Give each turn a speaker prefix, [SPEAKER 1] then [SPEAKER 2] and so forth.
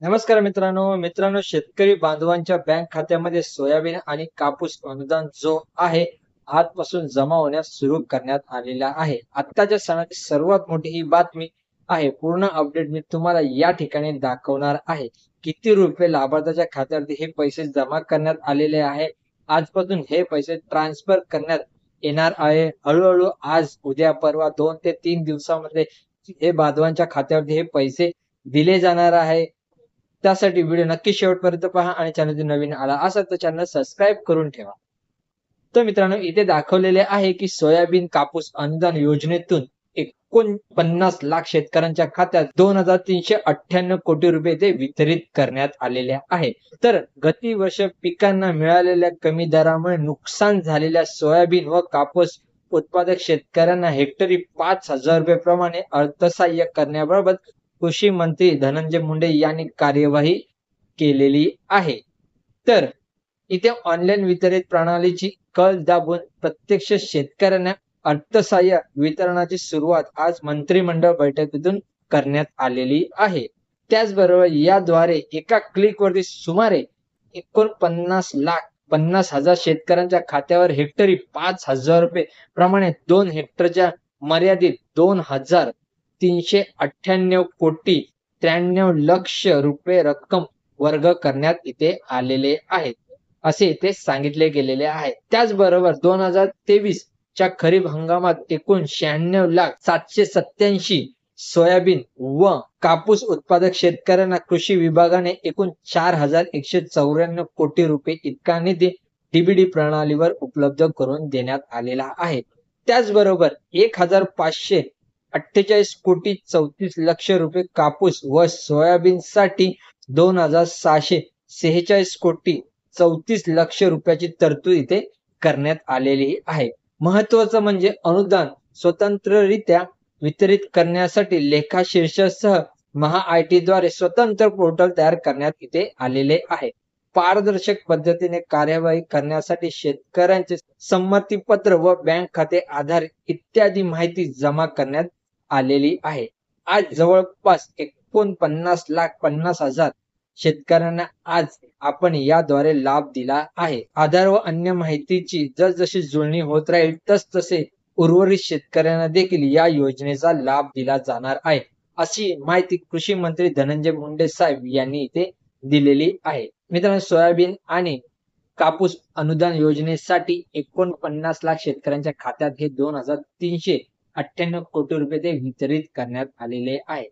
[SPEAKER 1] नमस्कार मित्रांनो शेतकरी बांधवांच्या बँक खात्यामध्ये सोयाबीन आणि कापूस अनुदान जो आहे आजपासून जमा होण्यास सुरू करण्यात आलेला आहे. आत्ताच्या सणाची सर्वात मोठी ही बातमी आहे. पूर्ण अपडेट मी तुम्हाला या ठिकाणी दाखवणार आहे. किती रुपये लाभार्थ्याच्या खात्यावरती हे पैसे जमा करण्यात आलेले आहे. आजपासून हे पैसे ट्रान्सफर करण्यात येणार आहे. हळूहळू आज उद्या परवा 2 ते 3 दिवसामध्ये हे बांधवांच्या खात्यावरती हे पैसे दिले जाणार आहे. त्यासाठी व्हिडिओ नक्की शेवटपर्यंत पहा आणि चॅनल नवीन आला असेल तर चॅनल सबस्क्राईब करून ठेवा. तर मित्रांनो इथे दाखवलेले आहे की सोयाबीन कापूस अनुदान योजनेतून 49 लाख शेतकऱ्यांच्या खात्यात 2,398 कोटी रुपये ते वितरित करण्यात आलेले आहे. तर गतीवर्ष पिकांना मिळालेल्या कमी दरामुळे नुकसान झालेल्या सोयाबीन व कापूस उत्पादक शेतकऱ्यांना हेक्टरी 5,000 रुपये प्रमाणे अर्थसहाय्य करण्याबाबत कृषी मंत्री धनंजय मुंडे यांनी कार्यवाही केलेली आहे. तर इथे ऑनलाईन वितरित प्रणालीची कळ दाबून प्रत्यक्ष शेतकऱ्यांना अर्थसहाय्य वितरणाची सुरुवात आज मंत्रिमंडळ बैठकीतून करण्यात आलेली आहे. त्याचबरोबर याद्वारे एका क्लिकवरती सुमारे 49,50,000 शेतकऱ्यांच्या खात्यावर हेक्टरी 5,000 रुपये प्रमाणे 2 हेक्टरच्या मर्यादित 2,398 कोटी 93 लक्ष रुपये रक्कम वर्ग करण्यात इथे आलेले आहेत असे इथे सांगितले गेलेले आहे. त्याचबरोबर 2023 च्या खरीप हंगामात एकूण 96,787 सोयाबीन व कापूस उत्पादक शेतकऱ्यांना कृषी विभागाने एकूण 4,194 कोटी रुपये इतका निधी डीबीडी प्रणालीवर उपलब्ध करून देण्यात आलेला आहे. त्याचबरोबर 1,548 कोटी 34 लक्ष रुपये कापूस व सोयाबीनसाठी 2,646 कोटी 34 लक्ष रुपयाची तरतूद इथे करण्यात आलेली आहे. महत्वाचं म्हणजे अनुदान स्वतंत्ररित्या वितरित करण्यासाठी लेखाशीर्षासह महाआयटी द्वारे स्वतंत्र पोर्टल तयार करण्यात इथे आलेले आहे. पारदर्शक पद्धतीने कार्यवाही करण्यासाठी शेतकऱ्यांचे संमतीपत्र व बँक खाते आधार इत्यादी माहिती जमा करण्यात आलेली आहे. आज जवळपास 49,50,000 शेतकऱ्यांना आज आपण याद्वारे लाभ दिला आहे. आधार व अन्य माहितीची जसजशी जुळणी होत राहील तसतसे उर्वरित शेतकऱ्यांना देखील या योजनेचा लाभ दिला जाणार आहे अशी माहिती कृषी मंत्री धनंजय मुंडे साहेब यांनी इथे दिलेली आहे. मित्रांनो सोयाबीन आणि कापूस अनुदान योजनेसाठी 49 लाख शेतकऱ्यांच्या खात्यात हे 2,398 कोटी रुपये ते वितरित करण्यात आलेले आहे.